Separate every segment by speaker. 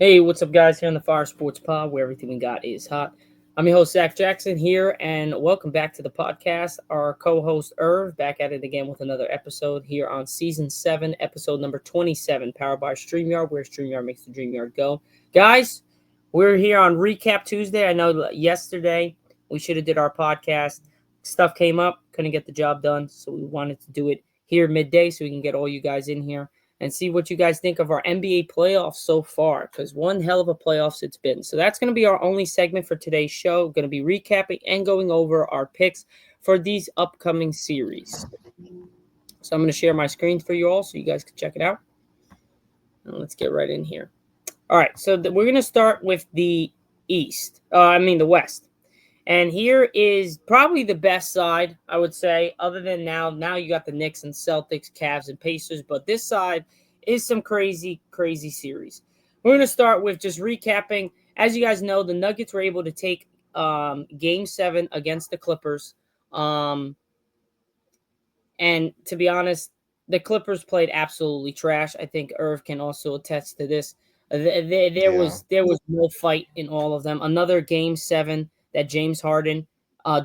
Speaker 1: Hey, what's up, guys? Here on the Fire Sports Pod, where everything we got is hot. I'm your host, Zach Jackson, here, and welcome back to the podcast. Our co host, Irv, back at it again with another episode here on season 7, episode number 27, powered by StreamYard, where StreamYard makes the dream yard go. Guys, we're here on Recap Tuesday. I know yesterday we should have did our podcast. Stuff came up, couldn't get the job done, so we wanted to do it here midday so we can get all you guys in here and see what you guys think of our NBA playoffs so far, because one hell of a playoffs it's been. So that's going to be our only segment for today's show. Going to be recapping and going over our picks for these upcoming series. So I'm going to share my screen for you all so you guys can check it out. And let's get right in here. All right, so we're going to start with the the West. And here is probably the best side, I would say, other than now you got the Knicks and Celtics, Cavs and Pacers, but this side is some crazy, crazy series. We're going to start with just recapping. As you guys know, the Nuggets were able to take Game 7 against the Clippers. And to be honest, the Clippers played absolutely trash. I think Irv can also attest to this. There
Speaker 2: Yeah.
Speaker 1: was no fight in all of them. Another Game 7 that James Harden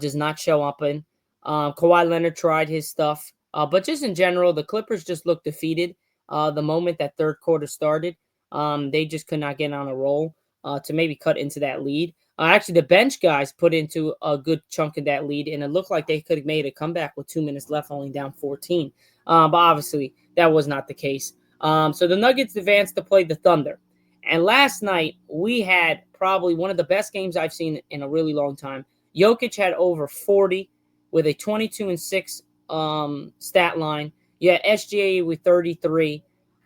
Speaker 1: does not show up in. Kawhi Leonard tried his stuff, but just in general, the Clippers just looked defeated. The moment that third quarter started, they just could not get on a roll to maybe cut into that lead. Actually, the bench guys put into a good chunk of that lead, and it looked like they could have made a comeback with 2 minutes left, only down 14. But obviously, that was not the case. So the Nuggets advanced to play the Thunder. And last night, we had probably one of the best games I've seen in a really long time. Jokic had over 40 with a 22-6 stat line. You had SGA with 33.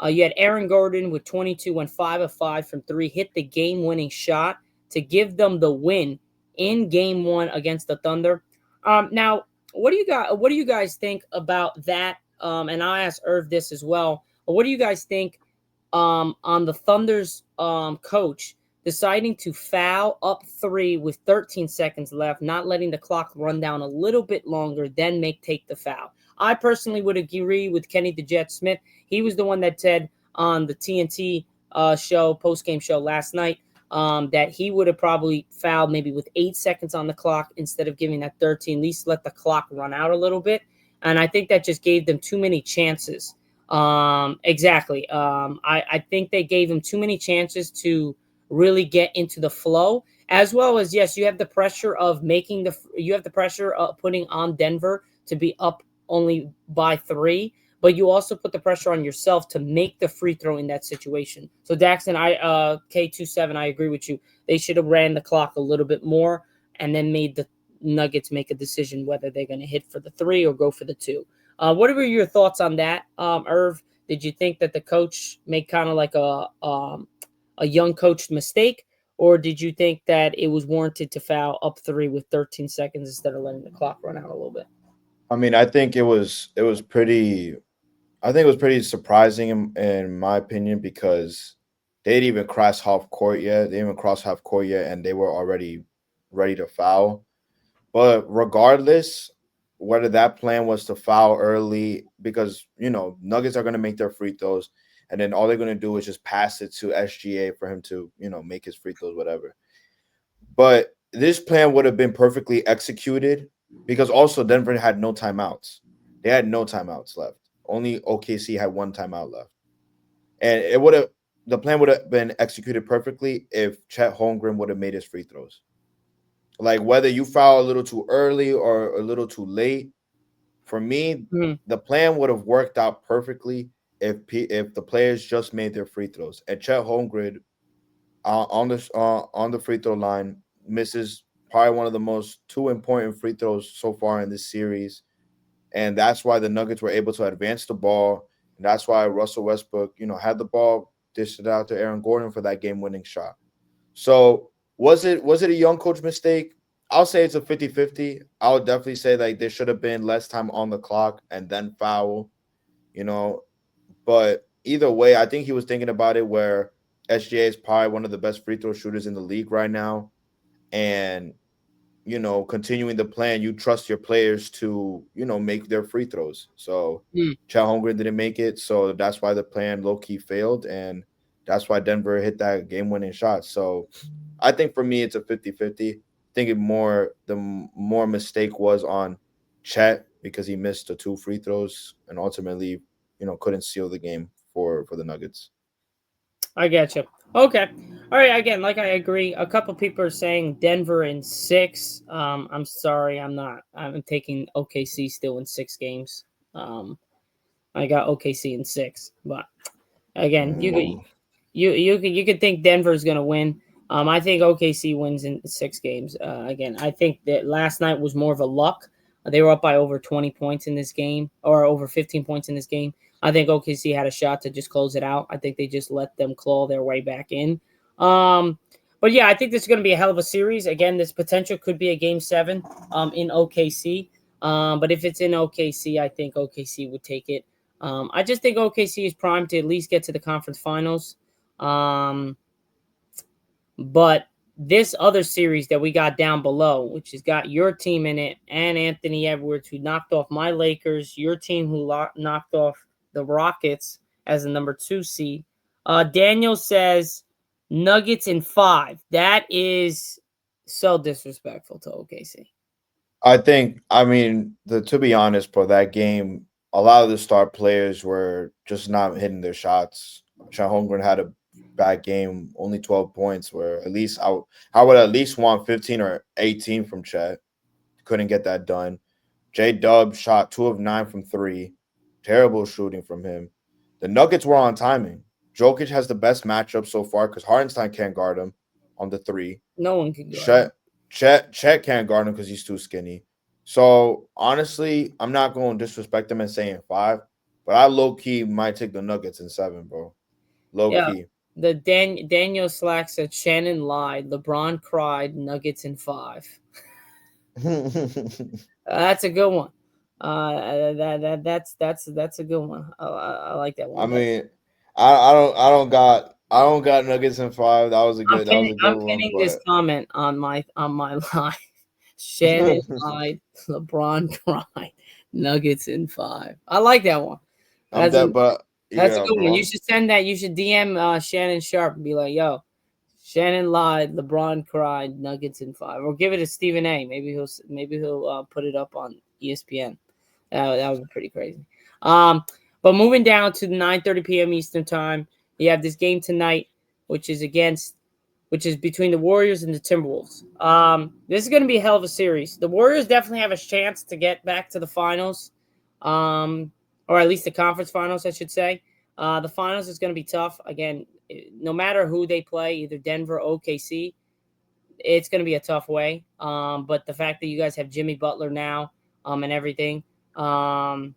Speaker 1: You had Aaron Gordon with 22, went 5 of 5 from 3, hit the game-winning shot to give them the win in Game 1 against the Thunder. Now, what do you guys think about that? And I'll ask Irv this as well. What do you guys think on the Thunder's coach deciding to foul up 3 with 13 seconds left, not letting the clock run down a little bit longer, then take the foul? I personally would agree with Kenny the Jet Smith. He was the one that said on the TNT show, post game show last night, that he would have probably fouled maybe with 8 seconds on the clock instead of giving that 13. At least let the clock run out a little bit. And I think that just gave them too many chances. Exactly. I think they gave him too many chances to really get into the flow, as well as, yes, you have the pressure of you have the pressure of putting on Denver to be up only by 3, but you also put the pressure on yourself to make the free throw in that situation. So Daxton, K27, I agree with you. They should have ran the clock a little bit more and then made the Nuggets make a decision whether they're going to hit for the 3 or go for the 2. What were your thoughts on that, Irv? Did you think that the coach made kind of like a young coach mistake, or did you think that it was warranted to foul up 3 with 13 seconds instead of letting the clock run out a little bit?
Speaker 2: I mean, I think it was pretty surprising in my opinion because they didn't even cross half court yet. They didn't even cross half court yet, and they were already ready to foul. But regardless, whether that plan was to foul early, because Nuggets are gonna make their free throws, and then all they're gonna do is just pass it to SGA for him to make his free throws, whatever. But this plan would have been perfectly executed because also Denver had no timeouts. They had no timeouts left. Only OKC had one timeout left. And the plan would have been executed perfectly if Chet Holmgren would have made his free throws. Like whether you foul a little too early or a little too late, for me,
Speaker 1: Mhm.
Speaker 2: the plan would have worked out perfectly if the players just made their free throws. And Chet Holmgren on the free throw line misses probably one of the most two important free throws so far in this series, and that's why the Nuggets were able to advance the ball, and that's why Russell Westbrook, had the ball, dished it out to Aaron Gordon for that game-winning shot. So was it a young coach mistake? I'll say it's a 50-50. I would definitely say like there should have been less time on the clock and then foul, you know, but either way, I think he was thinking about it where SGA is probably one of the best free throw shooters in the league right now. And, continuing the plan, you trust your players to, make their free throws. So
Speaker 1: Mm.
Speaker 2: Chet Holmgren didn't make it. So that's why the plan low key failed. And That's why Denver hit that game winning shot. So I think for me, it's a 50-50. I think more mistake was on Chet because he missed the two free throws and ultimately, couldn't seal the game for the Nuggets.
Speaker 1: I get you. Okay. All right. Again, like I agree. A couple people are saying Denver in six. I'm sorry, I'm not. I'm taking OKC still in 6 games. Um, I got OKC in six, but again,
Speaker 2: Mm,
Speaker 1: you could think Denver's gonna win. I think OKC wins in 6 games. Again, I think that last night was more of a luck. They were up by over 20 points in this game, or over 15 points in this game. I think OKC had a shot to just close it out. I think they just let them claw their way back in. Um, but yeah, I think this is going to be a hell of a series. Again, this potential could be a game 7 in OKC. But if it's in OKC, I think OKC would take it. I just think OKC is primed to at least get to the conference finals. Um, but this other series that we got down below, which has got your team in it and Anthony Edwards, who knocked off my Lakers, your team who knocked off the Rockets as the number 2 seed. Daniel says Nuggets in 5. That is so disrespectful to OKC.
Speaker 2: I mean, to be honest, bro, that game, a lot of the star players were just not hitting their shots. Chet Holmgren had a bad game, only 12 points. Where at least I would at least want 15 or 18 from Chet. Couldn't get that done. J Dub shot 2 of 9 from three. Terrible shooting from him. The Nuggets were on timing. Jokic has the best matchup so far because Hardenstein can't guard him on the three.
Speaker 1: No one can guard him.
Speaker 2: Chet can't guard him because he's too skinny. So honestly, I'm not going to disrespect him and saying 5, but I low key might take the Nuggets in 7, bro. Low
Speaker 1: Yeah.
Speaker 2: key.
Speaker 1: The Daniel Slack said Shannon lied. LeBron cried. Nuggets in 5. That's a good one. That's a good one. I like that
Speaker 2: I
Speaker 1: one. But
Speaker 2: mean, I don't got Nuggets in 5. That was a
Speaker 1: I'm
Speaker 2: good one,
Speaker 1: pinning this
Speaker 2: but
Speaker 1: comment on my live. Shannon lied. LeBron cried. Nuggets in 5. I like that one.
Speaker 2: I'm
Speaker 1: That's a
Speaker 2: that. But
Speaker 1: that's a
Speaker 2: yeah,
Speaker 1: good one.
Speaker 2: bro.
Speaker 1: You should send that. You should DM Shannon Sharp and be like, "Yo, Shannon lied. LeBron cried. Nuggets in 5." Or give it to Stephen A. Maybe he'll put it up on ESPN. That would be pretty crazy. Um, but moving down to the 9:30 p.m. Eastern time, you have this game tonight, which is between the Warriors and the Timberwolves. This is going to be a hell of a series. The Warriors definitely have a chance to get back to the finals, or at least the conference finals, I should say. The finals is going to be tough. Again, no matter who they play, either Denver or OKC, it's going to be a tough way. But the fact that you guys have Jimmy Butler now, and everything. Um,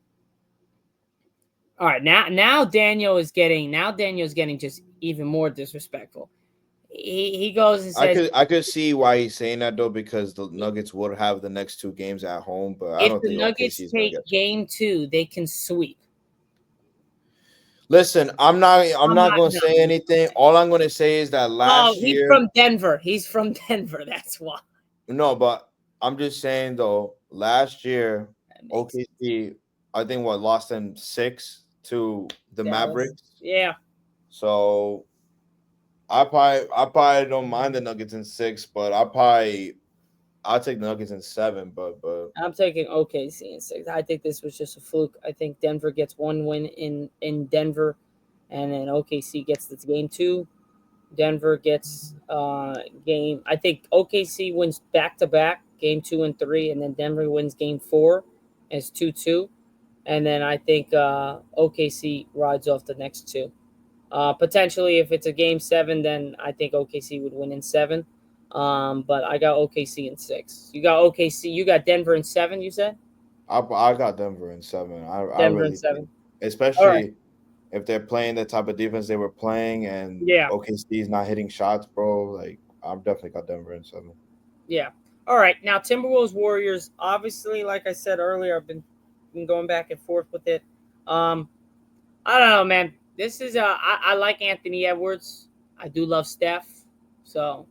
Speaker 1: all right, now Daniel is getting just even more disrespectful. He goes and
Speaker 2: I
Speaker 1: says,
Speaker 2: could I could see why he's saying that though because the Nuggets would have the next two games at home, but I
Speaker 1: if
Speaker 2: don't
Speaker 1: the
Speaker 2: think
Speaker 1: Nuggets
Speaker 2: OKC is gonna
Speaker 1: take
Speaker 2: get.
Speaker 1: game 2, they can sweep.
Speaker 2: Listen, I'm
Speaker 1: I'm
Speaker 2: not
Speaker 1: not
Speaker 2: going to say
Speaker 1: done.
Speaker 2: anything. All I'm going to say is that
Speaker 1: Oh,
Speaker 2: last
Speaker 1: he's
Speaker 2: year,
Speaker 1: from Denver. He's from Denver. That's why.
Speaker 2: no, but I'm just saying though, last year
Speaker 1: That makes
Speaker 2: OKC, I think what lost them 6 to the
Speaker 1: Dallas.
Speaker 2: Mavericks.
Speaker 1: Yeah,
Speaker 2: So I probably don't mind the Nuggets in 6, but I'll take the Nuggets in 7. But
Speaker 1: I'm taking OKC in 6. I think this was just a fluke. I think Denver gets one win in Denver, and then OKC gets the game 2. Denver gets game. I think OKC wins back to back, game 2 and 3, and then Denver wins game 4 as 2-2. And then I think OKC rides off the next 2. Potentially, if it's a game 7, then I think OKC would win in 7. But I got OKC in 6. You got OKC. You got Denver in 7. You said
Speaker 2: I got Denver in 7. I
Speaker 1: Denver in
Speaker 2: really do,
Speaker 1: 7. All right.
Speaker 2: especially if they're playing the type of defense they were playing and
Speaker 1: Yeah.
Speaker 2: OKC is not hitting shots, bro. Like I'm definitely got Denver in 7.
Speaker 1: Yeah. All right. Now Timberwolves Warriors. Obviously, like I said earlier, I've been going back and forth with it. Um, I don't know, man. This is I like Anthony Edwards. I do love Steph. So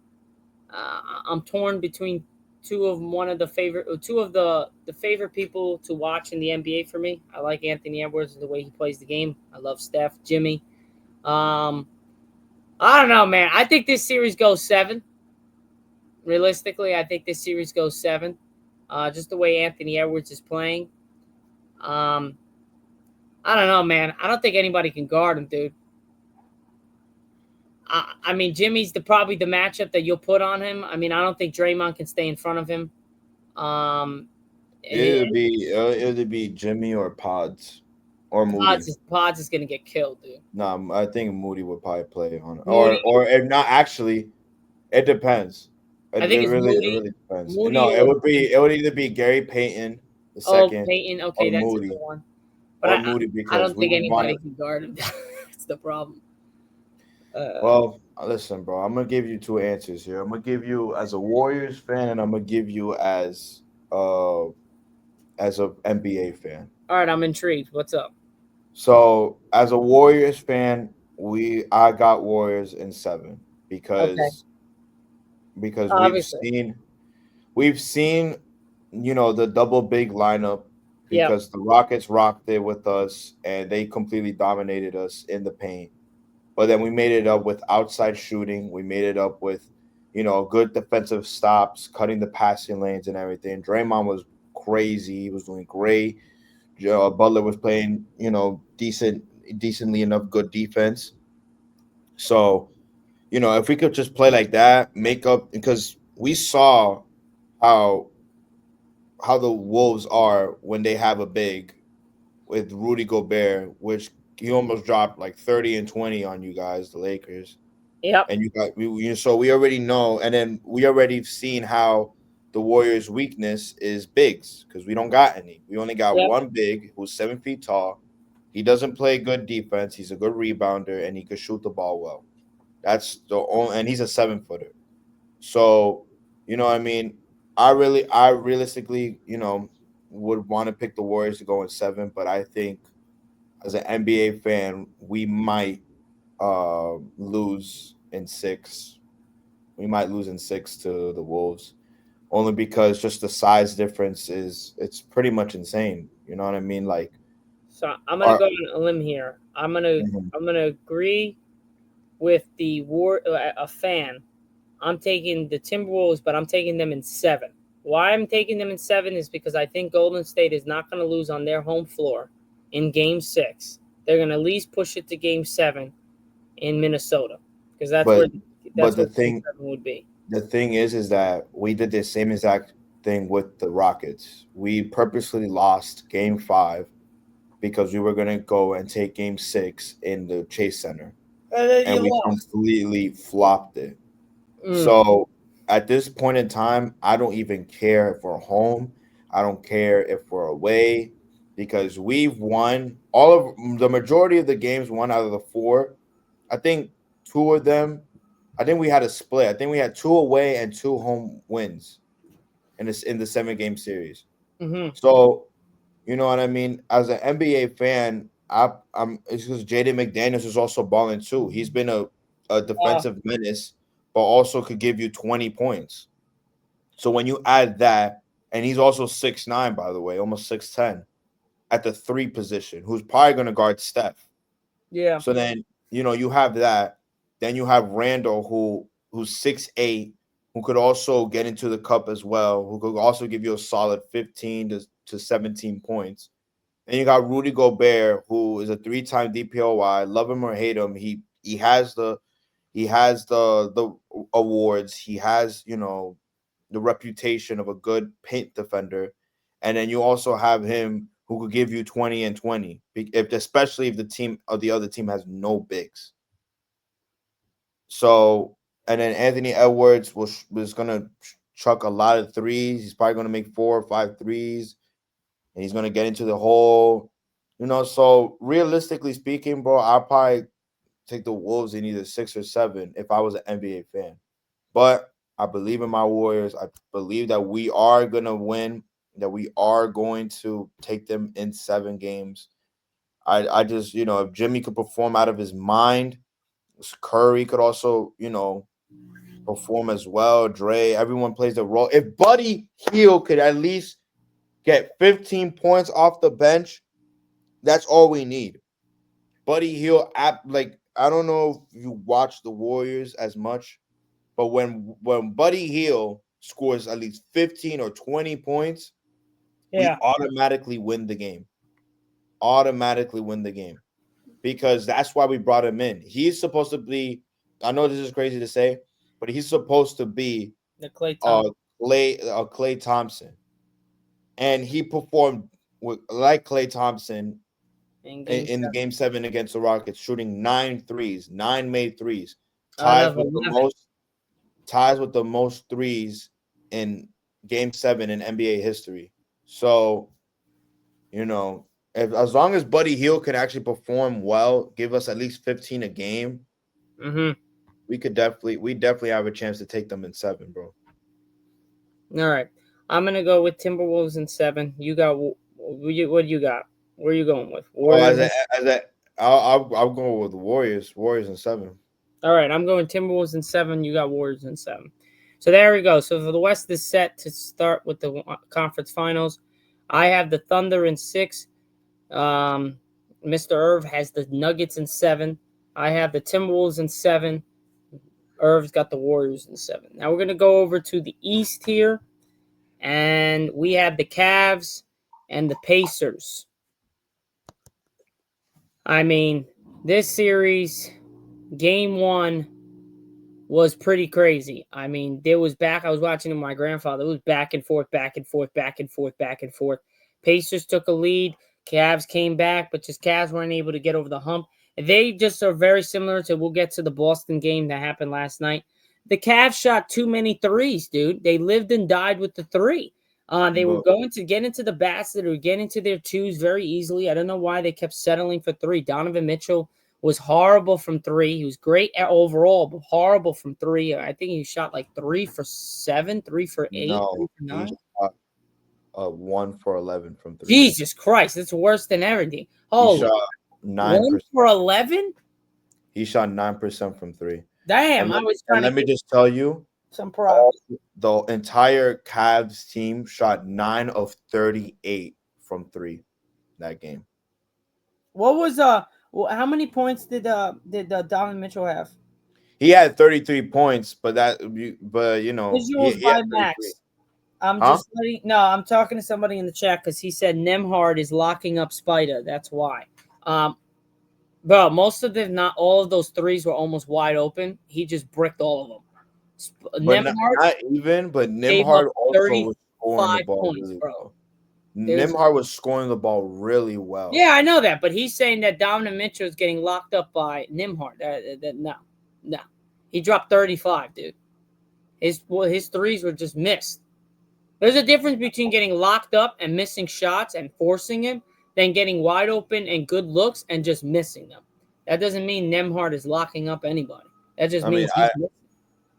Speaker 1: I'm torn between one of the favorite, two of the favorite people to watch in the NBA for me. I like Anthony Edwards, the way he plays the game. I love Steph, Jimmy. Um, I don't know, man. I think this series goes seven. Realistically, I think this series goes seven. Just the way Anthony Edwards is playing. Um, I don't know, man. I don't think anybody can guard him, dude. I mean, Jimmy's probably the matchup that you'll put on him. I mean, I don't think Draymond can stay in front of him. Um, and
Speaker 2: It'll be Jimmy or Pods or Moody.
Speaker 1: Pods is gonna get killed, dude.
Speaker 2: No, I think Moody would probably play on it.
Speaker 1: Moody,
Speaker 2: Or if not, actually, it depends.
Speaker 1: I think it's
Speaker 2: It
Speaker 1: Moody,
Speaker 2: really depends.
Speaker 1: Moody
Speaker 2: No,
Speaker 1: or
Speaker 2: it would either be Gary Payton the
Speaker 1: oh
Speaker 2: second
Speaker 1: Peyton. Okay,
Speaker 2: or
Speaker 1: that's a good
Speaker 2: Moody
Speaker 1: one. But I
Speaker 2: because
Speaker 1: don't
Speaker 2: we
Speaker 1: think
Speaker 2: would want
Speaker 1: anybody
Speaker 2: to.
Speaker 1: can guard him. That's the problem. Uh,
Speaker 2: Well, listen, bro. I'm gonna give you two answers here. I'm gonna give you as a Warriors fan, and I'm gonna give you uh as a NBA fan.
Speaker 1: all right, I'm intrigued. What's up?
Speaker 2: So as a Warriors fan, I got Warriors in seven
Speaker 1: Okay,
Speaker 2: because
Speaker 1: obviously.
Speaker 2: we've seen the double big lineup
Speaker 1: Yep,
Speaker 2: because the Rockets rocked it with us and they completely dominated us in the paint. But then we made it up with outside shooting. We made it up with good defensive stops, cutting the passing lanes and everything. Draymond was crazy. He was doing great. Butler was playing decently enough good defense. So if we could just play like that, make up because we saw how the Wolves are when they have a big with Rudy Gobert, which he almost dropped like 30 and 20 on you guys, the Lakers.
Speaker 1: yep,
Speaker 2: And so we already know, and then we already seen how the Warriors' weakness is bigs because we don't got any. We only got
Speaker 1: yep,
Speaker 2: one big who's 7 feet tall. He doesn't play good defense. He's a good rebounder and he could shoot the ball well. That's the only, and he's a 7 footer. So, what I mean, I realistically, would want to pick the Warriors to go in seven, but I think as an NBA fan, we might lose in six. We might lose in six to the Wolves, only because just the size difference it's pretty much insane. You know what I mean? Like,
Speaker 1: so I'm gonna
Speaker 2: our,
Speaker 1: go on a limb here.
Speaker 2: mhm.
Speaker 1: I'm gonna agree with the war a fan. I'm taking the Timberwolves, but I'm taking them in seven. Why I'm taking them in seven is because I think Golden State is not going to lose on their home floor in Game 6. They're going to at least push it to Game 7 in Minnesota because
Speaker 2: but
Speaker 1: that's
Speaker 2: but
Speaker 1: where Game 7 would be.
Speaker 2: the thing is that we did the same exact thing with the Rockets. We purposely lost Game 5 because we were gonna go and take Game 6 in the Chase Center,
Speaker 1: And then
Speaker 2: and
Speaker 1: you
Speaker 2: we
Speaker 1: lost.
Speaker 2: completely flopped it.
Speaker 1: Mm,
Speaker 2: So at this point in time, I don't even care if we're home. I don't care if we're away because we've won all of the majority of the games. One out of the four, I think two of them. I think we had a split. I think we had two away and two home wins in the 7 game series.
Speaker 1: mm-hmm.
Speaker 2: So you know what I mean. As an NBA fan, I'm it's because Jaden McDaniels is also balling too. He's been a
Speaker 1: Uh,
Speaker 2: defensive menace, but also could give you 20 points. So when you add that, and he's also 6'9", by the way, almost 6'10", at the three position, who's probably going to guard Steph.
Speaker 1: yeah.
Speaker 2: So then you have that. Then you have Randall, who's 6'8", who could also get into the cup as well, who could also give you a solid 15 to 17 points. And you got Rudy Gobert, who is a three-time DPOY. Love him or hate him, he has the awards. He has the reputation of a good paint defender, and then you also have him who could give you 20 and 20, if especially if the team or the other team has no bigs. So and then Anthony Edwards was gonna chuck a lot of threes. He's probably gonna make 4 or 5 threes and he's gonna get into the hole. So realistically speaking, bro, I'll probably take the Wolves in either 6 or 7 if I was an NBA fan. But I believe in my Warriors. I believe that we are gonna win. That we are going to take them in 7 games. I just if Jimmy could perform out of his mind, Curry could also perform as well. Dre, everyone plays a role. If Buddy Hield could at least get 15 points off the bench, that's all we need. Buddy Hield, I don't know if you watch the Warriors as much, but when Buddy Hield scores at least 15 or 20 points, we
Speaker 1: Yeah.
Speaker 2: automatically win the game. Automatically win the game because that's why we brought him in. He's supposed to be. I know this is crazy to say, but he's supposed to be
Speaker 1: The Clay
Speaker 2: uh
Speaker 1: Thompson
Speaker 2: Clay Thompson, and he performed like Clay Thompson
Speaker 1: in Game
Speaker 2: in the
Speaker 1: 7
Speaker 2: game 7 against the Rockets, shooting 9 threes, 9 made threes,
Speaker 1: out
Speaker 2: ties
Speaker 1: of
Speaker 2: with the
Speaker 1: 11.
Speaker 2: most ties with the most threes in game 7 in NBA history. So, you know, as long as Buddy Hield can actually perform well, give us at least 15 a game,
Speaker 1: Mm-hmm.
Speaker 2: we definitely have a chance to take them in 7, bro.
Speaker 1: All right. I'm gonna go with Timberwolves in 7. You got what do you got? Where are you going with
Speaker 2: Oh,
Speaker 1: Warriors?
Speaker 2: as a I'll go with the Warriors in 7.
Speaker 1: All right, I'm going Timberwolves in 7. You got Warriors in 7. So there we go. So for the West is set to start with the conference finals. I have the Thunder in 6. Um, Mr. Irv has the Nuggets in 7. I have the Timberwolves in 7. Irv's got the Warriors in 7. Now we're gonna go over to the East here, and we have the Cavs and the Pacers. I mean, this series, game 1 was pretty crazy. I mean, there was back. I was watching with my grandfather. It was back and forth, back and forth, back and forth, back and forth. Pacers took a lead. Cavs came back, but just Cavs weren't able to get over the hump. They just are very similar to. We'll get to the Boston game that happened last night. The Cavs shot too many threes, dude. They lived and died with the three. They were
Speaker 2: But
Speaker 1: going to get into the basket. They were getting into their twos very easily. I don't know why they kept settling for three. Donovan Mitchell was horrible from three. He was great overall, but horrible from three. I think he shot like 3 for 7, 3 for 8,
Speaker 2: no,
Speaker 1: 3 for 9.
Speaker 2: he shot 1 for 11 from 3.
Speaker 1: Jesus Christ, that's worse than everything.
Speaker 2: He
Speaker 1: Holy,
Speaker 2: shot nine
Speaker 1: 1
Speaker 2: percent.
Speaker 1: for 11?
Speaker 2: He shot 9% from 3.
Speaker 1: Damn,
Speaker 2: And
Speaker 1: I was
Speaker 2: and
Speaker 1: trying to
Speaker 2: let me
Speaker 1: get
Speaker 2: just tell you,
Speaker 1: some
Speaker 2: all
Speaker 1: props.
Speaker 2: the entire Cavs team shot 9 of 38 from 3 that game.
Speaker 1: What was how many points did Donovan Mitchell have?
Speaker 2: He had 33 points, but
Speaker 1: Visuals
Speaker 2: he had
Speaker 1: by
Speaker 2: 33.
Speaker 1: Max. I'm
Speaker 2: Huh?
Speaker 1: just letting no, I'm talking to somebody in the chat because he said Nemhard is locking up Spider. That's why. Um, Bro, most of them, not all of those threes were almost wide open. He just bricked all of them.
Speaker 2: But
Speaker 1: Nemhard
Speaker 2: not even, but
Speaker 1: gave up
Speaker 2: Nimhard also was scoring the
Speaker 1: 35
Speaker 2: ball
Speaker 1: points,
Speaker 2: really
Speaker 1: bro.
Speaker 2: well.
Speaker 1: There's
Speaker 2: Nimhard was scoring the ball really well.
Speaker 1: Yeah, I know that, but he's saying that Donovan Mitchell is getting locked up by Nimhard. No, no, he dropped 35, dude. His threes were just missed. There's a difference between getting locked up and missing shots and forcing him than getting wide open and good looks and just missing them. That doesn't mean Nemhard is locking up anybody. That just
Speaker 2: I mean,
Speaker 1: means he's missing.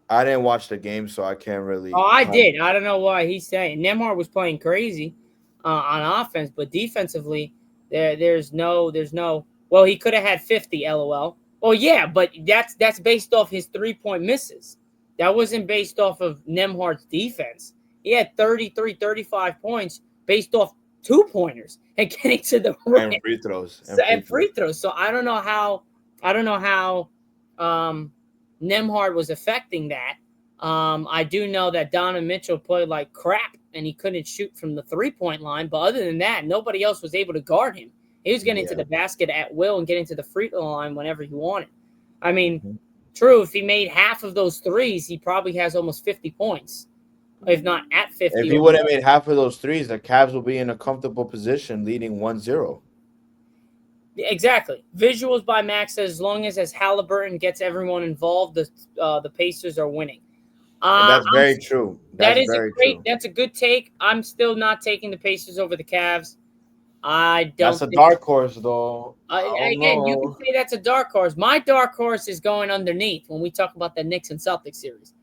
Speaker 2: I didn't watch the game, so I can't
Speaker 1: Oh,
Speaker 2: really
Speaker 1: I
Speaker 2: comment.
Speaker 1: did. I don't know why he's saying Nemhard was playing crazy on offense, but defensively, there's no. Well, he could have had 50. LOL. Oh yeah, but that's based off his 3-point misses. That wasn't based off of Nemhard's defense. He had 33, 35 points based off 2-pointers and getting to the rim
Speaker 2: And free throws.
Speaker 1: and free throws. So I don't know how Nemhard was affecting that. I do know that Donovan Mitchell played like crap and he couldn't shoot from the 3-point line. But other than that, nobody else was able to guard him. He was getting to
Speaker 2: Yeah.
Speaker 1: the basket at will and getting to the free throw line whenever he wanted. I mean,
Speaker 2: Mhm.
Speaker 1: true, if he made half of those threes, he probably has almost 50 points, if not at
Speaker 2: If
Speaker 1: 50
Speaker 2: he
Speaker 1: or
Speaker 2: would have
Speaker 1: more.
Speaker 2: made half of those threes, the Cavs will be in a comfortable position, leading 1-0.
Speaker 1: Exactly. Visuals by Max says as long as Halliburton gets everyone involved, the Pacers are winning.
Speaker 2: And that's
Speaker 1: I'm
Speaker 2: very true.
Speaker 1: That
Speaker 2: That's
Speaker 1: is a
Speaker 2: very
Speaker 1: great.
Speaker 2: true.
Speaker 1: That's a good take. I'm still not taking the Pacers over the Cavs. I
Speaker 2: That's
Speaker 1: don't
Speaker 2: a
Speaker 1: think.
Speaker 2: dark horse, though. I don't
Speaker 1: Again, you can
Speaker 2: know.
Speaker 1: say that's a dark horse. My dark horse is going underneath when we talk about the Knicks and Celtics series.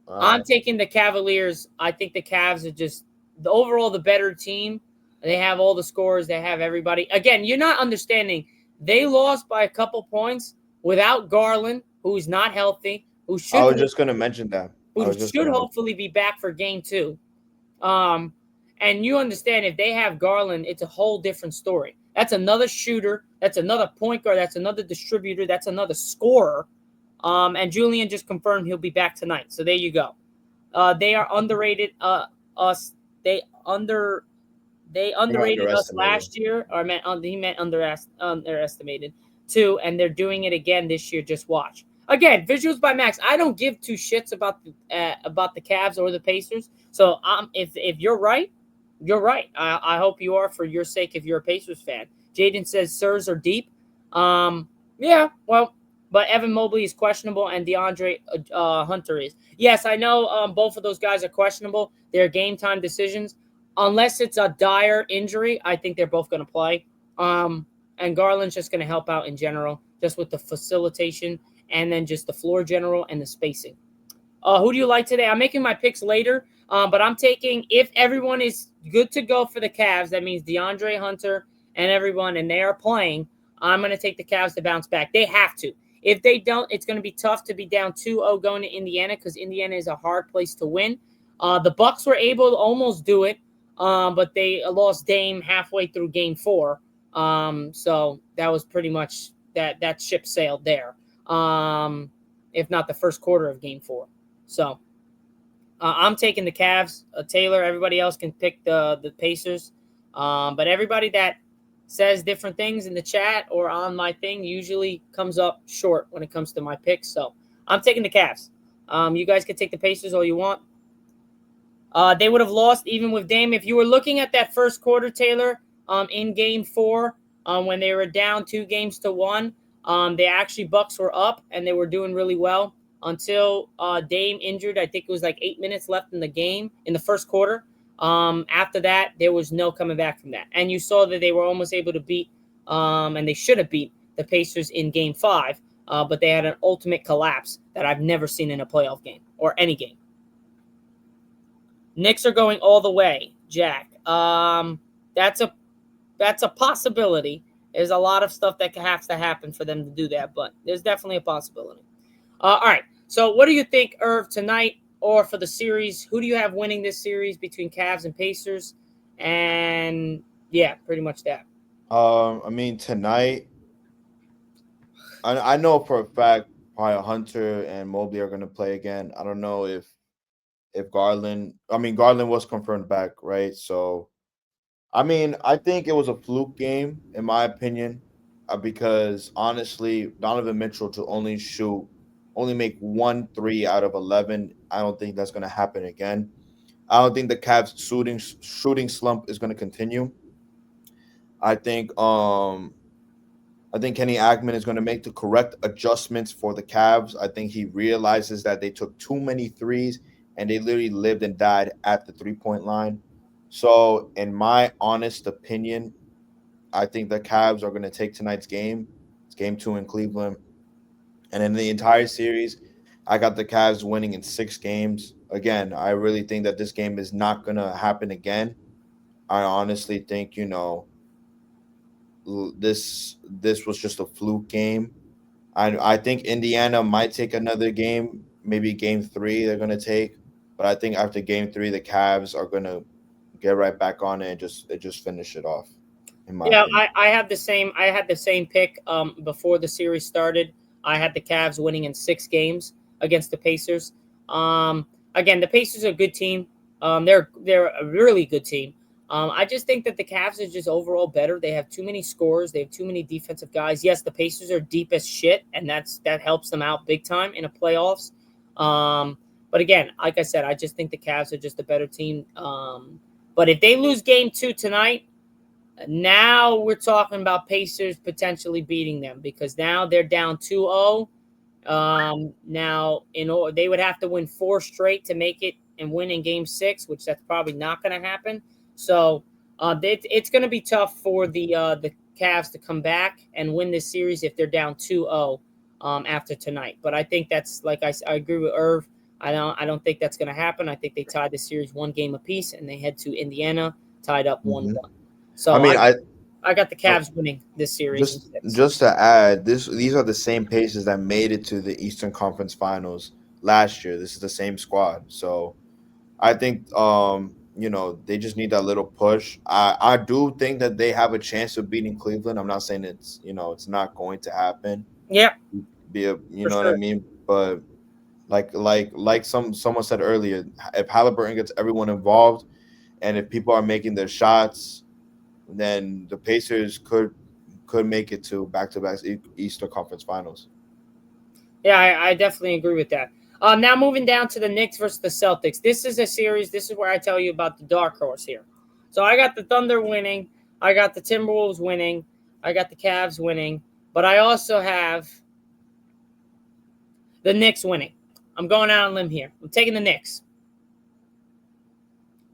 Speaker 2: All
Speaker 1: I'm
Speaker 2: right.
Speaker 1: taking the Cavaliers. I think the Cavs are just overall the better team. They have all the scores. They have everybody. Again, you're not understanding. They lost by a couple points without Garland, who's not healthy,
Speaker 2: I was just gonna mention that. I
Speaker 1: who
Speaker 2: was just
Speaker 1: should
Speaker 2: gonna mention.
Speaker 1: hopefully be back for game 2. Um, and you understand if they have Garland, it's a whole different story. That's another shooter. That's another point guard. That's another distributor. That's another scorer. And Julian just confirmed he'll be back tonight. So there you go. They are underrated. Us. They under they
Speaker 2: They're
Speaker 1: underrated us
Speaker 2: underestimated.
Speaker 1: last year, or he meant underestimated too, and they're doing it again this year. Just watch. Again, visuals by Max. I don't give two shits about the Cavs or the Pacers. So if you're right, you're right. I hope you are for your sake if you're a Pacers fan. Jaden says Sirs are deep. Yeah, well, but Evan Mobley is questionable and DeAndre Hunter is. Yes, I know both of those guys are questionable. They're game time decisions. Unless it's a dire injury, I think they're both going to play. And Garland's just going to help out in general, just with the facilitation and then just the floor general and the spacing. Who do you like today? I'm making my picks later, but I'm taking, if everyone is good to go for the Cavs, that means DeAndre Hunter and everyone, and they are playing, I'm going to take the Cavs to bounce back. They have to. If they don't, it's going to be tough to be down 2-0 going to Indiana because Indiana is a hard place to win. The Bucks were able to almost do it, but they lost Dame halfway through Game 4. So that was pretty much that ship sailed there. If not the first quarter of Game 4. So I'm taking the Cavs. Taylor, everybody else can pick the Pacers. But everybody that says different things in the chat or on my thing usually comes up short when it comes to my picks. So I'm taking the Cavs. You guys can take the Pacers all you want. They would have lost even with Dame. If you were looking at that first quarter, Taylor, in Game 4, when they were down 2-1, they actually Bucks were up and they were doing really well until Dame injured. I think it was like 8 minutes left in the game in the first quarter. After that, there was no coming back from that. And you saw that they were almost able to beat, and they should have beat the Pacers in Game 5, but they had an ultimate collapse that I've never seen in a playoff game or any game. Knicks are going all the way, Jack. That's a possibility. There's a lot of stuff that has to happen for them to do that, but there's definitely a possibility. All right. So, what do you think, Irv, tonight or for the series? Who do you have winning this series between Cavs and Pacers? And yeah, pretty much that.
Speaker 2: I mean tonight, I know for a fact probably Hunter and Mobley are gonna play again. I don't know if Garland. I mean Garland was confirmed back, right? So I mean I think it was a fluke game in my opinion, because honestly Donovan Mitchell to only make 1 3 out of 11. I don't think that's gonna happen again. I don't think the Cavs shooting slump is gonna continue. I think um I think Kenny Ackman is going to make the correct adjustments for the Cavs. I think he realizes that they took too many threes and they literally lived and died at the 3 point line. So, in my honest opinion, I think the Cavs are going to take tonight's game. It's game 2 in Cleveland. And in the entire series, I got the Cavs winning in 6 games. Again, I really think that this game is not going to happen again. I honestly think, this was just a fluke game. I think Indiana might take another game, maybe game 3 they're gonna take, but I think after game 3 the Cavs are gonna get right back on it and just finish it off, in my
Speaker 1: Yeah,
Speaker 2: opinion.
Speaker 1: I have the same. I had the same pick before the series started. I had the Cavs winning in 6 games against the Pacers. Again, the Pacers are a good team. They're a really good team. I just think that the Cavs are just overall better. They have too many scores. They have too many defensive guys. Yes, the Pacers are deep as shit, and that helps them out big time in the playoffs. But again, like I said, I just think the Cavs are just a better team. But if they lose game 2 tonight, now we're talking about Pacers potentially beating them because now they're down 2-0. Now they would have to win 4 straight to make it and win in game 6, which that's probably not going to happen. So it's going to be tough for the Cavs to come back and win this series if they're down 2-0 after tonight. But I think that's I agree with Irv. I don't think that's going to happen. I think they tied the series 1 game apiece and they head to Indiana tied up 1-1.
Speaker 2: Hmm. I
Speaker 1: So
Speaker 2: mean,
Speaker 1: I got the
Speaker 2: uh,
Speaker 1: Cavs winning this series in
Speaker 2: just
Speaker 1: 6.
Speaker 2: just to add, these are the same Pacers that made it to the Eastern Conference Finals last year. This is the same squad, so I think they just need that little push. I do think that they have a chance of beating Cleveland. I'm not saying it's not going to happen.
Speaker 1: Yeah,
Speaker 2: You
Speaker 1: for
Speaker 2: know what I
Speaker 1: sure.
Speaker 2: mean? But like someone said earlier, if Halliburton gets everyone involved, and if people are making their shots, then the Pacers could make it to back-to-back Eastern Conference Finals.
Speaker 1: Yeah, I definitely agree with that. Now moving down to the Knicks versus the Celtics. This is a series. This is where I tell you about the dark horse here. So I got the Thunder winning. I got the Timberwolves winning. I got the Cavs winning. But I also have the Knicks winning. I'm going out on a limb here. I'm taking the Knicks.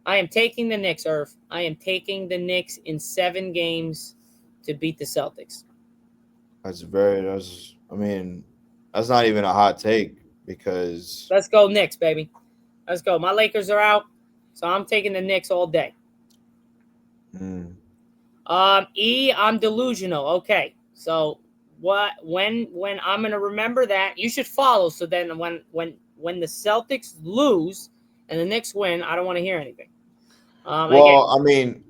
Speaker 1: I am taking the Knicks, Irv. I am taking the Knicks in 7 games to beat the Celtics.
Speaker 2: I mean, that's not even a hot take because
Speaker 1: Let's go Knicks, baby. Let's go. My Lakers are out, so I'm taking the Knicks all day.
Speaker 2: mm,
Speaker 1: I'm delusional. Okay, so when I'm gonna remember that you should follow. So then when the Celtics lose and the Knicks win, I don't want to hear anything. Again,
Speaker 2: well,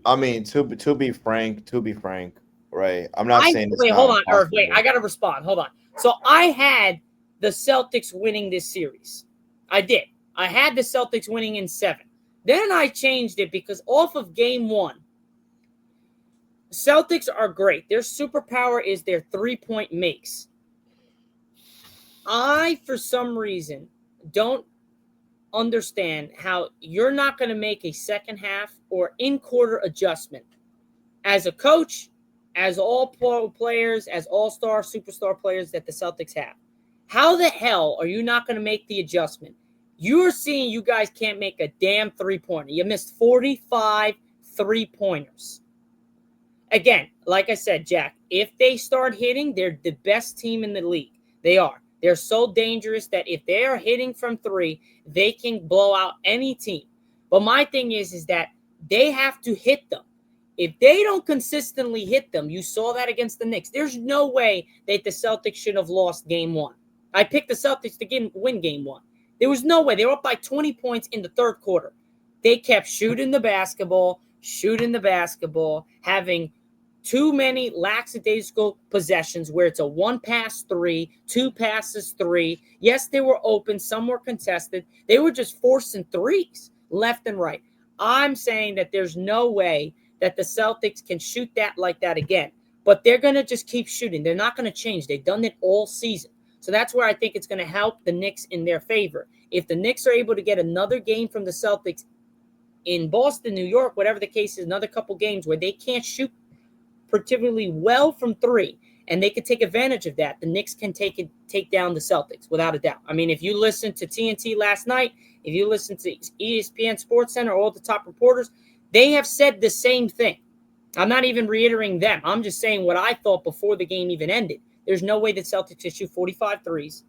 Speaker 2: I mean to be frank, right? I'm not
Speaker 1: I
Speaker 2: saying it's
Speaker 1: wait.
Speaker 2: not
Speaker 1: Hold on, Irv. Wait, I
Speaker 2: impossible.
Speaker 1: gotta respond. Hold on. So I had the Celtics winning this series. I did. I had the Celtics winning in 7. Then I changed it because off of game 1, Celtics are great. Their superpower is their 3-point makes. I, for some reason, don't understand how you're not going to make a second half or in quarter adjustment as a coach, as all pro players, as all star, superstar players that the Celtics have. How the hell are you not going to make the adjustment? You're seeing you guys can't make a damn 3-pointer. You missed 45 3-pointers. Again, like I said, Jack, if they start hitting, they're the best team in the league. They are. They're so dangerous that if they are hitting from 3, they can blow out any team. But my thing is that they have to hit them. If they don't consistently hit them, you saw that against the Knicks. There's no way that the Celtics should have lost game 1. I picked the Celtics to win game 1. There was no way. They were up by 20 points in the third quarter. They kept shooting the basketball, having too many lackadaisical possessions where it's a 1 pass 3, 2 passes 3. Yes, they were open, some were contested. They were just forcing threes left and right. I'm saying that there's no way that the Celtics can shoot that like that again. But they're going to just keep shooting. They're not going to change. They've done it all season. So that's where I think it's going to help the Knicks in their favor. If the Knicks are able to get another game from the Celtics in Boston, New York, whatever the case is, another couple games where they can't shoot particularly well from 3, and they could take advantage of that, the Knicks can take down the Celtics without a doubt. I mean, if you listen to TNT last night, if you listen to ESPN Sports Center, all the top reporters, they have said the same thing. I'm not even reiterating them. I'm just saying what I thought before the game even ended. There's no way that Celtics could shoot 45 threes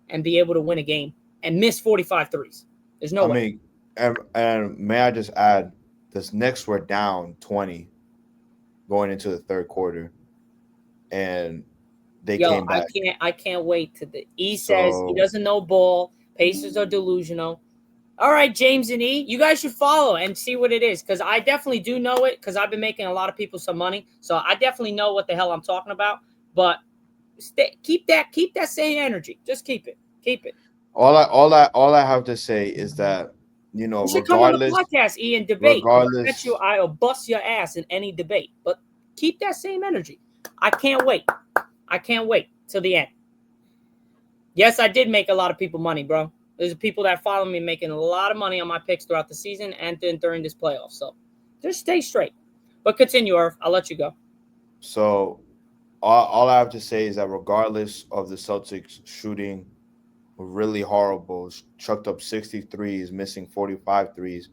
Speaker 1: and be able to win a game and miss 45 threes. There's no
Speaker 2: I
Speaker 1: way.
Speaker 2: mean, and may I just add, this Knicks were down 20 going into the third quarter, and they
Speaker 1: Yo,
Speaker 2: came back.
Speaker 1: I can't wait to the E says he
Speaker 2: So
Speaker 1: doesn't know ball. Pacers are delusional. All right, James and E, you guys should follow and see what it is because I definitely do know it because I've been making a lot of people some money, so I definitely know what the hell I'm talking about. But keep that same energy. Just keep it.
Speaker 2: all I have to say is that
Speaker 1: You should come on the
Speaker 2: regardless
Speaker 1: podcast, E, and debate because I bet you
Speaker 2: regardless
Speaker 1: I'll bust your ass in any debate. But keep that same energy. I can't wait. I can't wait till the end. Yes, I did make a lot of people money, bro. There's people that follow me making a lot of money on my picks throughout the season and then during this playoff. So just stay straight. But continue, Irv. I'll let you go.
Speaker 2: so all I have to say is that regardless of the Celtics shooting really horrible, chucked up 63s, missing 45 threes.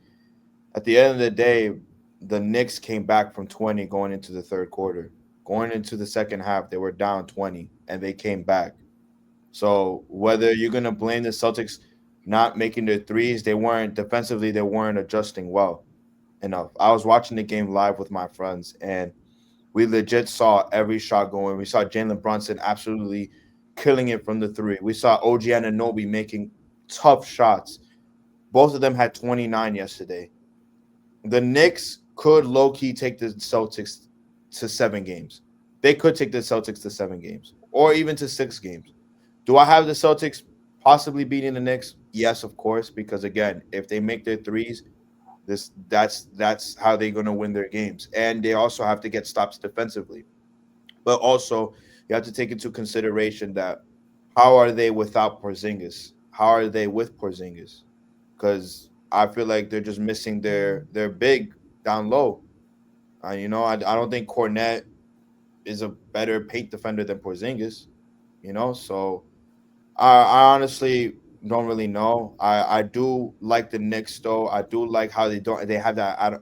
Speaker 2: At the end of the day, the Knicks came back from 20 going into the third quarter. Going into the second half, they were down 20 and they came back. So whether you're gonna blame the Celtics not making their threes, they weren't defensively, they weren't adjusting well enough. I was watching the game live with my friends and we legit saw every shot going. We saw Jalen Brunson absolutely killing it from the 3. We saw OG Anunoby making tough shots. Both of them had 29 yesterday. the Knicks could low key take the Celtics to 7 games. They could take the Celtics to 7 games or even to 6 games. Do I have the Celtics possibly beating the Knicks? Yes, of course, because again, if they make their threes, that's how they're gonna win their games. And they also have to get stops defensively. But also you have to take into consideration that how are they without Porzingis? How are they with Porzingis? Because I feel like they're just missing their big down low. I don't think Cornette is a better paint defender than Porzingis. So I honestly don't really know. I do like the Knicks though. I do like how they have that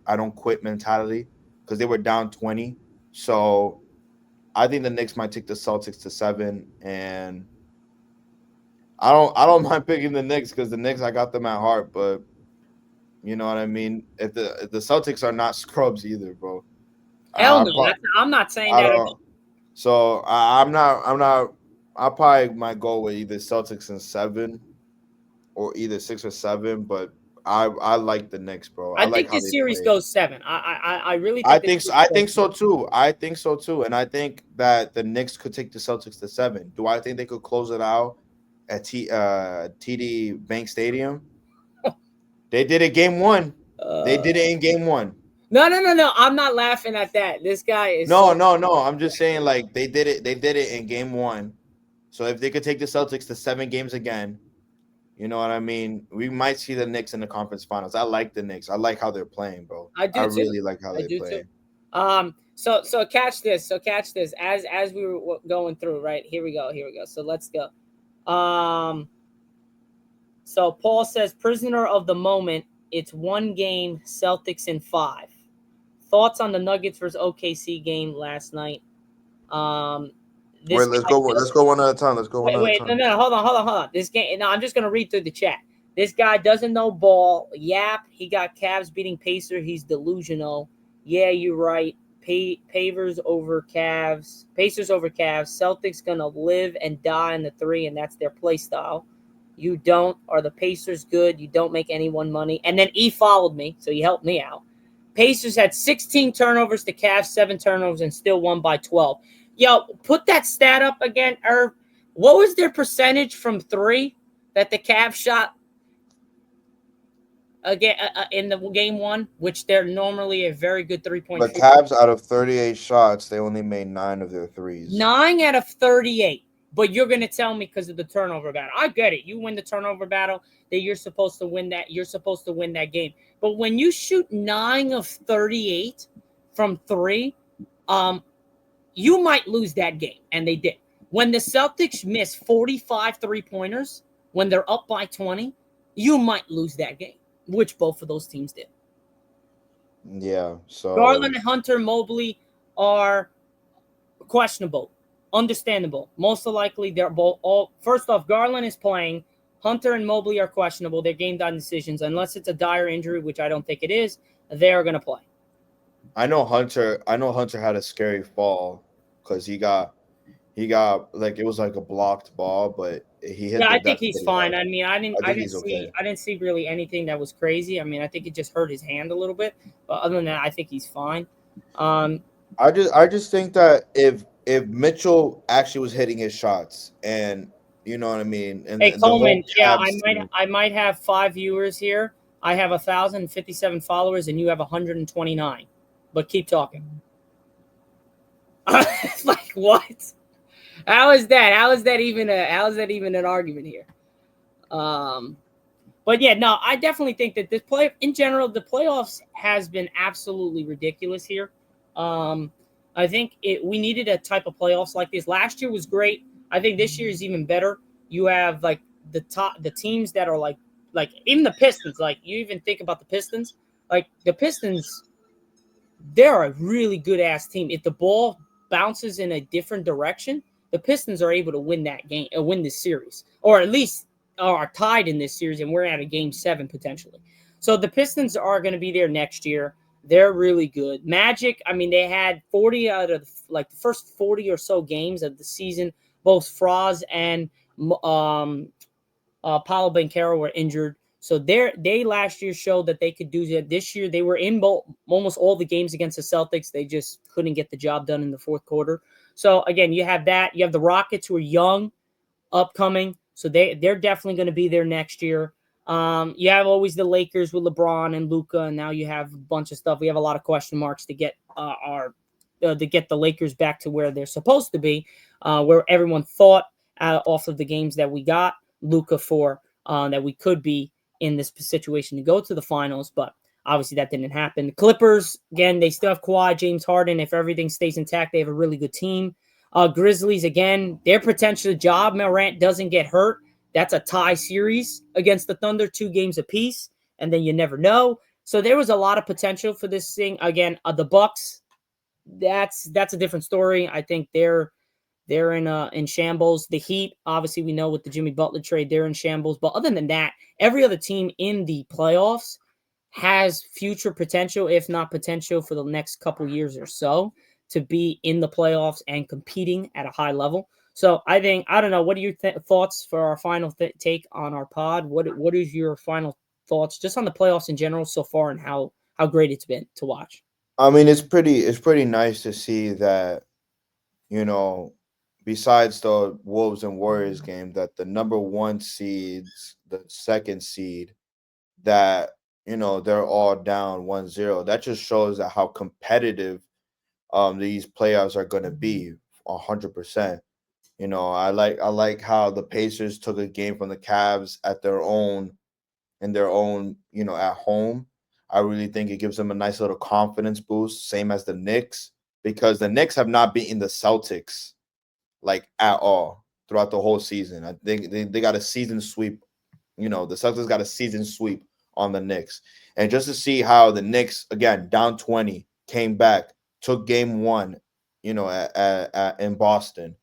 Speaker 2: I don't quit mentality because they were down 20. So I think the Knicks might take the Celtics to 7, and I don't mind picking the Knicks because the Knicks I got them at heart, but you know what I mean. If the Celtics are not scrubs either, bro.
Speaker 1: Hell
Speaker 2: I
Speaker 1: no,
Speaker 2: pro-
Speaker 1: I'm not saying
Speaker 2: I
Speaker 1: that at
Speaker 2: don't. So I'm not. I probably might go with either Celtics and 7 or either 6 or 7, but I like the Knicks, bro. I
Speaker 1: I
Speaker 2: like
Speaker 1: think
Speaker 2: how
Speaker 1: this
Speaker 2: they
Speaker 1: series
Speaker 2: play.
Speaker 1: goes 7. I really
Speaker 2: I
Speaker 1: think this
Speaker 2: think so.
Speaker 1: series
Speaker 2: I
Speaker 1: goes
Speaker 2: think
Speaker 1: 7.
Speaker 2: so too. I think so too. And I think that the Knicks could take the Celtics to 7. Do I think they could close it out at TD Bank Stadium? They did it game one. They
Speaker 1: Uh,
Speaker 2: did it in game one.
Speaker 1: no. I'm not laughing at that. This guy is
Speaker 2: No,
Speaker 1: so.
Speaker 2: no, no. I'm just saying like they did it. They did it in game one. So if they could take the Celtics to 7 games again, you know what I mean? We might see the Knicks in the conference finals. I like the Knicks. I like how they're playing, bro.
Speaker 1: I
Speaker 2: I
Speaker 1: do too.
Speaker 2: really like how
Speaker 1: I
Speaker 2: they
Speaker 1: do too.
Speaker 2: play.
Speaker 1: So catch this. So catch this. As we were going through, right? Here we go. Here we go. So let's go. Um, so Paul says, prisoner of the moment. It's 1 game. Celtics in 5. Thoughts on the Nuggets versus OKC game last night? Um,
Speaker 2: Wait,
Speaker 1: this
Speaker 2: let's
Speaker 1: guy
Speaker 2: go.
Speaker 1: does.
Speaker 2: Let's go one at a time. Let's go one
Speaker 1: Wait,
Speaker 2: at a
Speaker 1: wait,
Speaker 2: time.
Speaker 1: no, hold on. This game. No, I'm just gonna read through the chat. This guy doesn't know ball. Yap. He got Cavs beating Pacers. He's delusional. Yeah, you're right. Pavers over Cavs. Pacers over Cavs. Celtics gonna live and die in the 3, and that's their play style. You don't. Are the Pacers good? You don't make anyone money. And then E followed me, so he helped me out. Pacers had 16 turnovers. The Cavs 7 turnovers and still won by 12. Yo, put that stat up again, Irv. What was their percentage from 3 that the Cavs shot again in the game 1, which they're normally a very good 3-point
Speaker 2: The
Speaker 1: shooter?
Speaker 2: Cavs, out of 38 shots, they only made 9 of their threes.
Speaker 1: 9 out of 38. But you're going to tell me because of the turnover battle. I get it. You win the turnover battle, that you're supposed to win that. You're supposed to win that game. But when you shoot 9 of 38 from 3, um, you might lose that game. And they did. When the Celtics miss 45 3-pointers, when they're up by 20, you might lose that game, which both of those teams did.
Speaker 2: Yeah. So
Speaker 1: Garland and Hunter Mobley are questionable. Understandable. Most likely, they're both all. First off, Garland is playing. Hunter and Mobley are questionable. They're game time decisions. Unless it's a dire injury, which I don't think it is, they are going to play.
Speaker 2: I know Hunter had a scary fall because he got like it was like a blocked ball, but he hit
Speaker 1: Yeah,
Speaker 2: the
Speaker 1: I think
Speaker 2: deck
Speaker 1: he's
Speaker 2: pretty
Speaker 1: fine.
Speaker 2: hard.
Speaker 1: I mean, I didn't,
Speaker 2: I
Speaker 1: I
Speaker 2: think
Speaker 1: didn't
Speaker 2: he's
Speaker 1: see,
Speaker 2: okay.
Speaker 1: I didn't see really anything that was crazy. I mean, I think it just hurt his hand a little bit, but other than that, I think he's fine. Um,
Speaker 2: I just think that if Mitchell actually was hitting his shots, and you know what I mean, and
Speaker 1: Hey
Speaker 2: the whole
Speaker 1: Coleman, yeah, I
Speaker 2: Cavs
Speaker 1: might
Speaker 2: team.
Speaker 1: I might have 5 viewers here. I have 1,057 followers, and you have 129. But keep talking. Like what? How is that? How is that even an argument here? Um, but yeah, no, I definitely think that this play in general, the playoffs has been absolutely ridiculous here. Um, I think we needed a type of playoffs like this. Last year was great. I think this year is even better. You have like the teams that are like even the Pistons. Like you even think about the Pistons. Like the Pistons, they're a really good ass team. If the ball bounces in a different direction, the Pistons are able to win that game, win this series, or at least are tied in this series, and we're at a game 7 potentially. So the Pistons are going to be there next year. They're really good. Magic, I mean, they had 40 out of like the first 40 or so games of the season. Both Franz and Paulo Banchero were injured. So they last year showed that they could do that. This year they were in almost all the games against the Celtics. They just couldn't get the job done in the fourth quarter. So again, you have that. You have the Rockets, who are young, upcoming. So they're definitely going to be there next year. You have always the Lakers with LeBron and Luca, and now you have a bunch of stuff. We have a lot of question marks to get our to get the Lakers back to where they're supposed to be, where everyone thought off of the games that we got Luca for, that we could be in this situation to go to the finals, but obviously that didn't happen. The Clippers, again, they still have Kawhi, James Harden. If everything stays intact, they have a really good team. Grizzlies, again, their potential job, Morant doesn't get hurt. That's a tie series against the Thunder, 2 games apiece, and then you never know. So there was a lot of potential for this thing. Again, the Bucks, that's a different story. I think they're in shambles. The Heat, obviously, we know with the Jimmy Butler trade, they're in shambles. But other than that, every other team in the playoffs has future potential, if not potential, for the next couple years or so to be in the playoffs and competing at a high level. So I think, I don't know, what are your thoughts for our final take on our pod? What is your final thoughts just on the playoffs in general so far, and how great it's been to watch?
Speaker 2: I mean, it's pretty nice to see that, you know, besides the Wolves and Warriors game, that the number one seeds, the second seed, that, they're all down 1-0. That just shows that how competitive these playoffs are going to be 100%. I like how the Pacers took a game from the Cavs at their own in their own, at home. I really think it gives them a nice little confidence boost, same as the Knicks, because the Knicks have not beaten the Celtics like at all throughout the whole season. I think they got a season sweep. The Celtics got a season sweep on the Knicks. And just to see how the Knicks, again, down 20, came back, took game one, in Boston.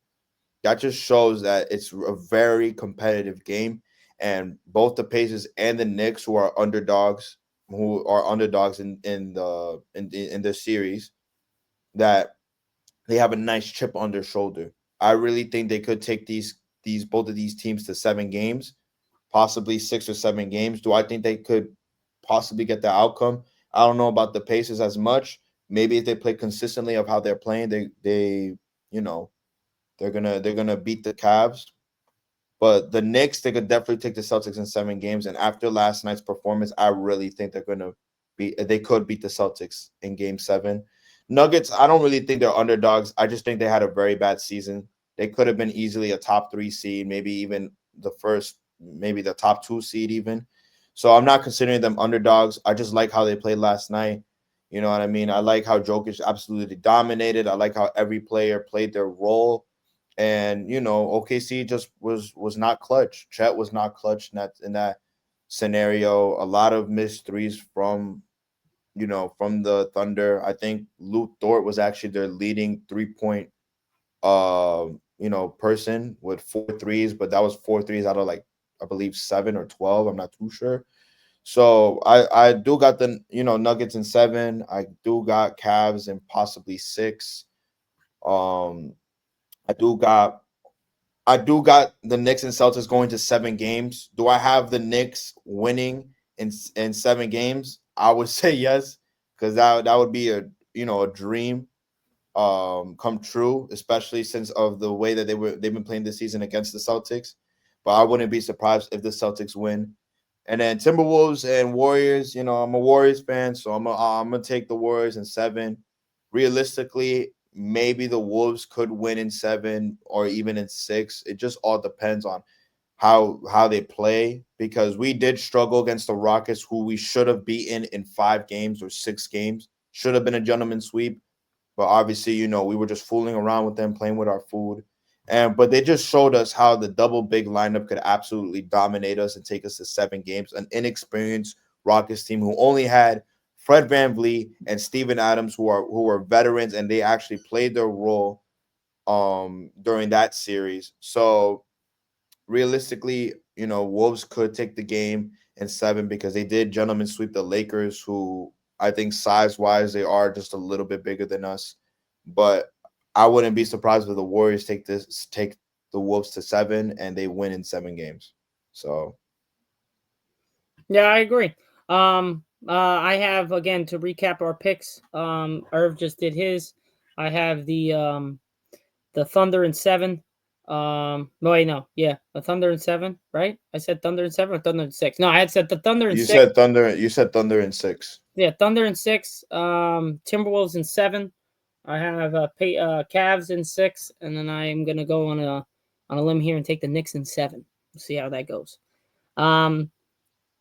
Speaker 2: That just shows that it's a very competitive game. And both the Pacers and the Knicks, who are underdogs in this series, that they have a nice chip on their shoulder. I really think they could take these both of these teams to 7 games, possibly 6 or 7 games. Do I think they could possibly get the outcome? I don't know about the Pacers as much. Maybe if they play consistently of how they're playing, they you know they're gonna beat the Cavs. But the Knicks, they could definitely take the Celtics in 7 games. And after last night's performance, I really think they could beat the Celtics in game 7. Nuggets, I don't really think they're underdogs. I just think they had a very bad season. They could have been easily a top 3 seed, maybe even maybe the top 2 seed even. So I'm not considering them underdogs. I just like how they played last night. You know what I mean? I like how Jokic absolutely dominated. I like how every player played their role. And OKC just was not clutch. Chet was not clutch in that scenario. A lot of missed threes from the Thunder. I think Luke Dort was actually their leading 3-point person with 4 threes, but that was 4 threes out of, like, I believe 7 or 12. I'm not too sure. So I do got the Nuggets in 7. I do got Cavs in possibly 6. Um I do got I do got the Knicks and Celtics going to 7 games. Do I have the Knicks winning in 7 games? I would say yes, because that would be a dream come true, especially since of the way that they've been playing this season against the Celtics. But I wouldn't be surprised if the Celtics win. And then Timberwolves and Warriors. I'm a Warriors fan, so I'm gonna take the Warriors in 7. Realistically, maybe the Wolves could win in 7 or even in 6. It just all depends on how they play, because we did struggle against the Rockets, who we should have beaten in 5 games or 6 games. Should have been a gentleman's sweep, but obviously, we were just fooling around with them, playing with our food. But they just showed us how the double big lineup could absolutely dominate us and take us to 7 games. An inexperienced Rockets team who only had Fred VanVleet and Steven Adams, who are veterans, and they actually played their role during that series. So realistically, Wolves could take the game in 7, because they did gentlemen sweep the Lakers, who I think size wise they are just a little bit bigger than us. But I wouldn't be surprised if the Warriors take the Wolves to 7 and they win in 7 games. So
Speaker 1: Yeah, I agree. I have again to recap our picks. Irv just did his. I have the Thunder in 7. No, wait, no, yeah, the Thunder in 7, right? I said Thunder in 7 or Thunder in 6. No, I had said the Thunder in
Speaker 2: You
Speaker 1: 6.
Speaker 2: said Thunder. You said Thunder in 6.
Speaker 1: Yeah, Thunder in 6. Timberwolves in 7. I have Cavs in 6, and then I am gonna go on a limb here and take the Knicks in 7. We'll see how that goes. Um,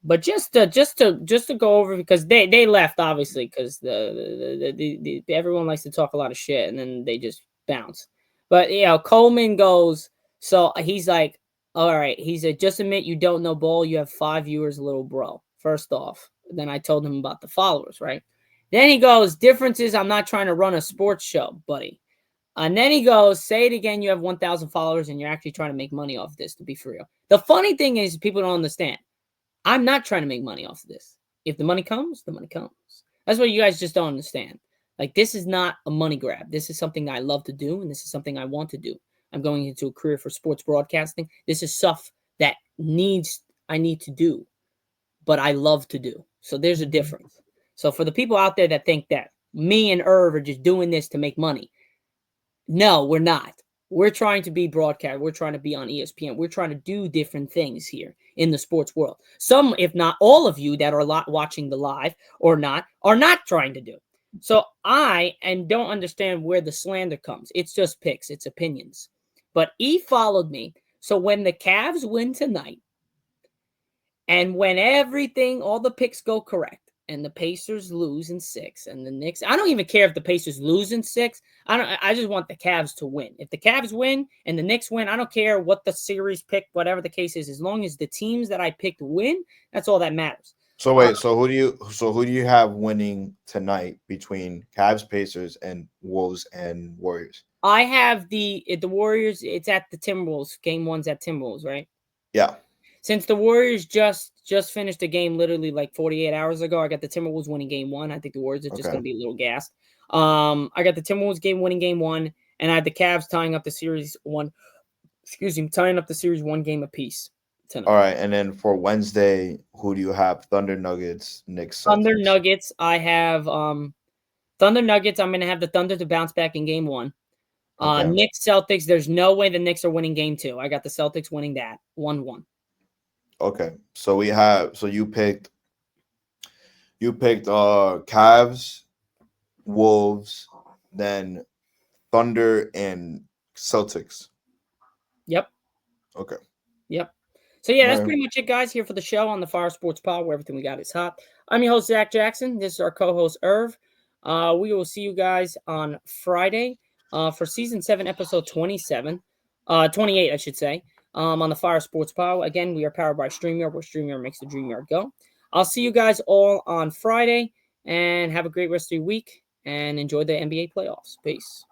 Speaker 1: but just to go over because they left obviously because everyone likes to talk a lot of shit and then they just bounce. But Coleman goes. So he's like, all right. He said, just admit you don't know ball. You have 5 viewers, little bro. First off, then I told him about the followers, right? Then he goes, difference is I'm not trying to run a sports show, buddy. And then he goes, say it again. You have 1,000 followers and you're actually trying to make money off this. To be for real, the funny thing is people don't understand. I'm not trying to make money off of this. If the money comes, the money comes. That's what you guys just don't understand. Like, this is not a money grab. This is something that I love to do, and this is something I want to do. I'm going into a career for sports broadcasting. This is stuff that I need to do, but I love to do. So there's a difference. So for the people out there that think that me and Irv are just doing this to make money, no, we're not. We're trying to be broadcast. We're trying to be on ESPN. We're trying to do different things here in the sports world. Some, if not all of you that are watching the live or not, are not trying to do. So I and don't understand where the slander comes. It's just picks, it's opinions. But he followed me. So when the Cavs win tonight, and when everything, all the picks go correct, and the Pacers lose in 6, and the Knicks, I don't even care if the Pacers lose in 6. I just want the Cavs to win. If the Cavs win and the Knicks win, I don't care what the series pick, whatever the case is, as long as the teams that I picked win, that's all that matters.
Speaker 2: So wait, so who do you have winning tonight between Cavs, Pacers, and Wolves and Warriors?
Speaker 1: I have the Warriors. It's at the Timberwolves. Game 1's at Timberwolves, right?
Speaker 2: Yeah.
Speaker 1: Since the Warriors just finished a game literally like 48 hours ago, I got the Timberwolves winning game 1. I think the Warriors are just
Speaker 2: Okay.
Speaker 1: going to be a little gassed. I got the Timberwolves winning game 1, and I had the Cavs tying up the series 1. Excuse me, tying up the series 1 game apiece
Speaker 2: All
Speaker 1: tonight.
Speaker 2: right. And then for Wednesday, who do you have? Thunder, Nuggets, Knicks,
Speaker 1: Thunder
Speaker 2: Celtics.
Speaker 1: Nuggets. I have Thunder Nuggets. I'm going to have the Thunder to bounce back in game 1.
Speaker 2: Okay.
Speaker 1: Knicks Celtics. There's no way the Knicks are winning game 2. I got the Celtics winning that 1-1.
Speaker 2: Okay. So we have. So you picked Cavs, Wolves, then Thunder and Celtics.
Speaker 1: Yep.
Speaker 2: Okay.
Speaker 1: Yep. So yeah,
Speaker 2: All
Speaker 1: that's
Speaker 2: right.
Speaker 1: pretty much it, guys, here for the show on the Fire Sports Pod, where everything we got is hot. I'm your host, Zach Jackson. This is our co-host, Irv. We will see you guys on Friday for season 7, episode 27. 28, I should say. On the Fire Sports Pod. Again, we are powered by StreamYard, where StreamYard makes the dream yard go. I'll see you guys all on Friday, and have a great rest of your week, and enjoy the NBA playoffs. Peace.